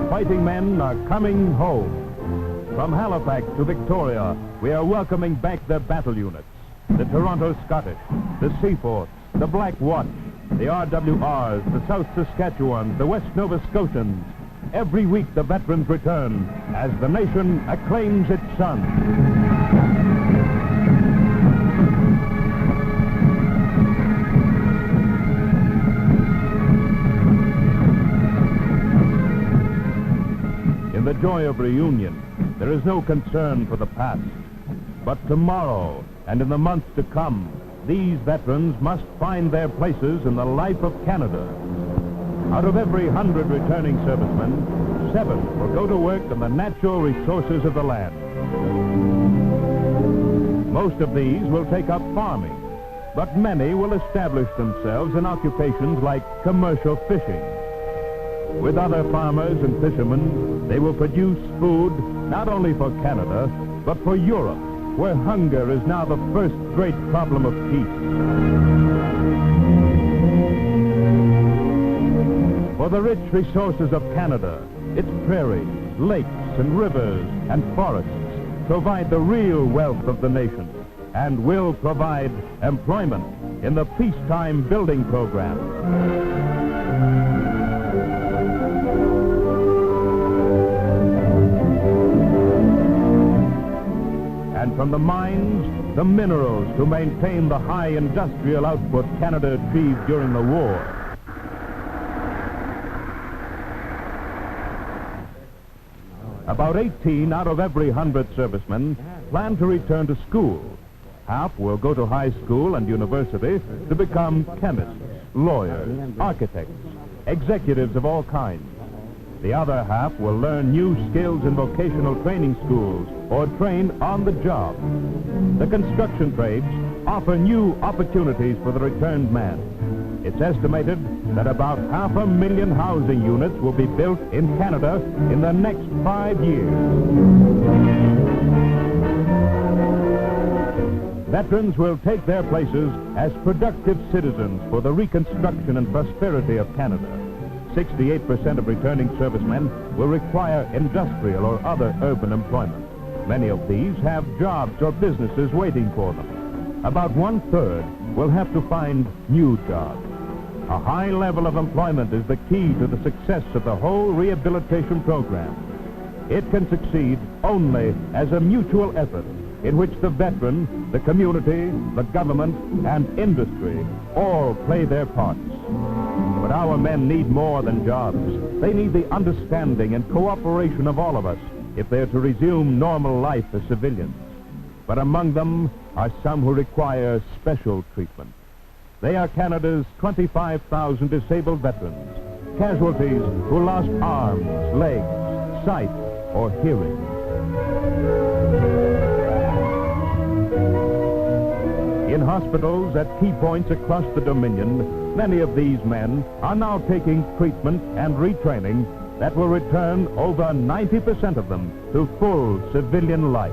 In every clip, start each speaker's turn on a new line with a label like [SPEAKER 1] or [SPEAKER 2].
[SPEAKER 1] Fighting men are coming home. From Halifax to Victoria, we are welcoming back their battle units. The Toronto Scottish, the Seaforths, the Black Watch, the RWRs, the South Saskatchewans, the West Nova Scotians. Every week the veterans return as the nation acclaims its son. In the joy of reunion, there is no concern for the past. But tomorrow, and in the months to come, these veterans must find their places in the life of Canada. Out of every 100 returning servicemen, 7 will go to work in the natural resources of the land. Most of these will take up farming, but many will establish themselves in occupations like commercial fishing. With other farmers and fishermen, they will produce food not only for Canada, but for Europe, where hunger is now the first great problem of peace. For the rich resources of Canada, its prairies, lakes, and rivers, and forests provide the real wealth of the nation and will provide employment in the peacetime building program. And from the mines, the minerals to maintain the high industrial output Canada achieved during the war. About 18 out of every 100 servicemen plan to return to school. Half will go to high school and university to become chemists, lawyers, architects, executives of all kinds. The other half will learn new skills in vocational training schools or train on the job. The construction trades offer new opportunities for the returned man. It's estimated that about 500,000 housing units will be built in Canada in the next 5 years. Veterans will take their places as productive citizens for the reconstruction and prosperity of Canada. 68% of returning servicemen will require industrial or other urban employment. Many of these have jobs or businesses waiting for them. About 1/3 will have to find new jobs. A high level of employment is the key to the success of the whole rehabilitation program. It can succeed only as a mutual effort in which the veteran, the community, the government, and industry all play their parts. But our men need more than jobs. They need the understanding and cooperation of all of us if they're to resume normal life as civilians. But among them are some who require special treatment. They are Canada's 25,000 disabled veterans, casualties who lost arms, legs, sight, or hearing. In hospitals at key points across the Dominion, many of these men are now taking treatment and retraining that will return over 90% of them to full civilian life.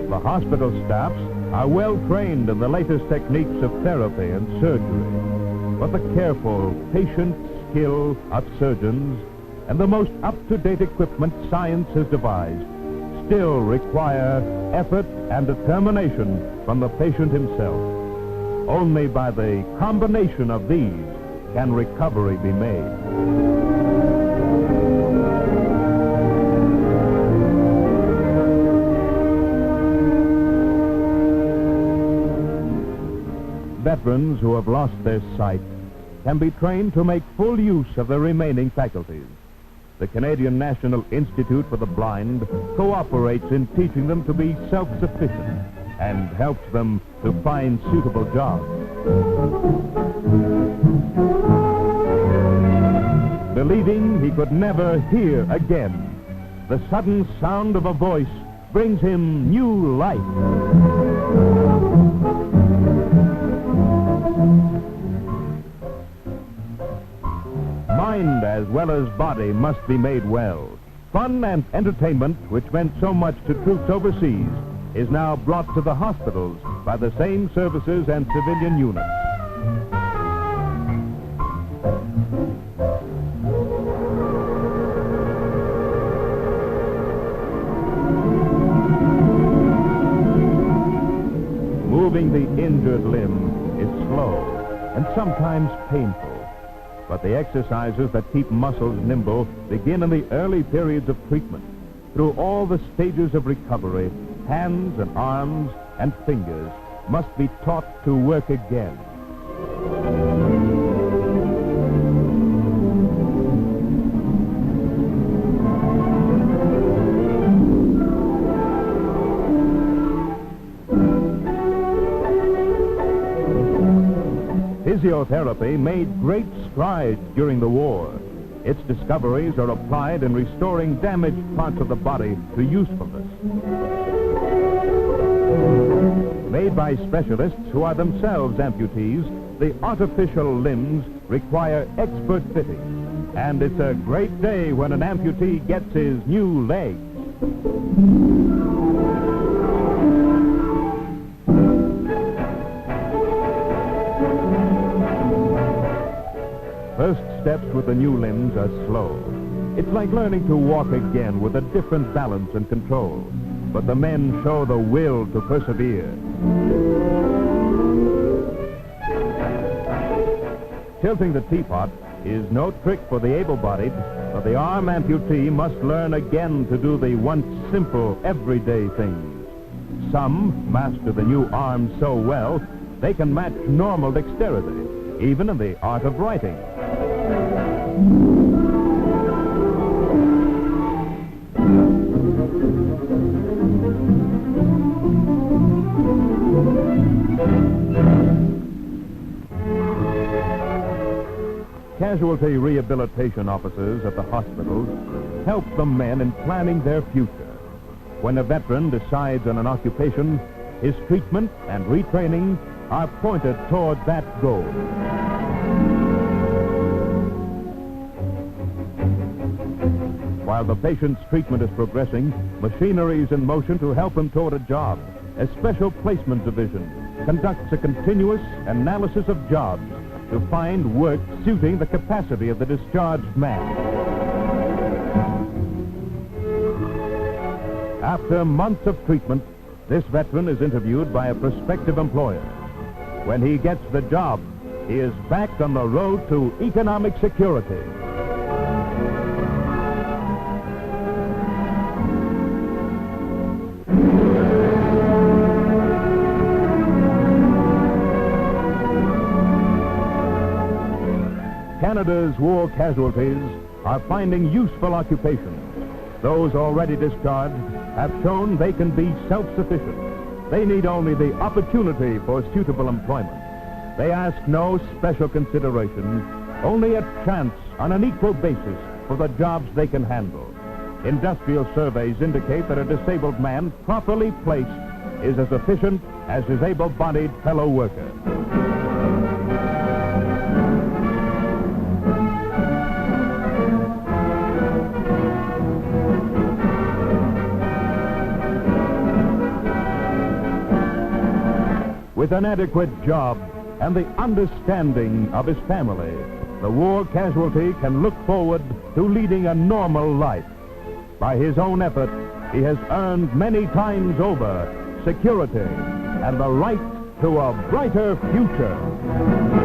[SPEAKER 1] The hospital staffs are well trained in the latest techniques of therapy and surgery. But the careful, patient skill of surgeons and the most up-to-date equipment science has devised still require effort and determination from the patient himself. Only by the combination of these can recovery be made. Veterans who have lost their sight can be trained to make full use of their remaining faculties. The Canadian National Institute for the Blind cooperates in teaching them to be self-sufficient and helps them to find suitable jobs. Believing he could never hear again, the sudden sound of a voice brings him new life. Mind as well as body must be made well. Fun and entertainment, which meant so much to troops overseas, is now brought to the hospitals by the same services and civilian units. Moving the injured limb is slow and sometimes painful. But the exercises that keep muscles nimble begin in the early periods of treatment. Through all the stages of recovery, hands and arms and fingers must be taught to work again. Physiotherapy made great strides during the war. Its discoveries are applied in restoring damaged parts of the body to usefulness. Made by specialists who are themselves amputees, the artificial limbs require expert fitting. And it's a great day when an amputee gets his new legs. First steps with the new limbs are slow. It's like learning to walk again with a different balance and control. But the men show the will to persevere. Tilting the teapot is no trick for the able-bodied, but the arm amputee must learn again to do the once simple, everyday things. Some master the new arm so well, they can match normal dexterity, even in the art of writing. Casualty rehabilitation officers at the hospitals help the men in planning their future. When a veteran decides on an occupation, his treatment and retraining are pointed toward that goal. While the patient's treatment is progressing, machinery is in motion to help him toward a job. A special placement division conducts a continuous analysis of jobs to find work suiting the capacity of the discharged man. After months of treatment, this veteran is interviewed by a prospective employer. When he gets the job, he is back on the road to economic security. Canada's war casualties are finding useful occupations. Those already discharged have shown they can be self-sufficient. They need only the opportunity for suitable employment. They ask no special consideration, only a chance on an equal basis for the jobs they can handle. Industrial surveys indicate that a disabled man properly placed is as efficient as his able-bodied fellow worker. With an adequate job and the understanding of his family, the war casualty can look forward to leading a normal life. By his own effort, he has earned many times over security and the right to a brighter future.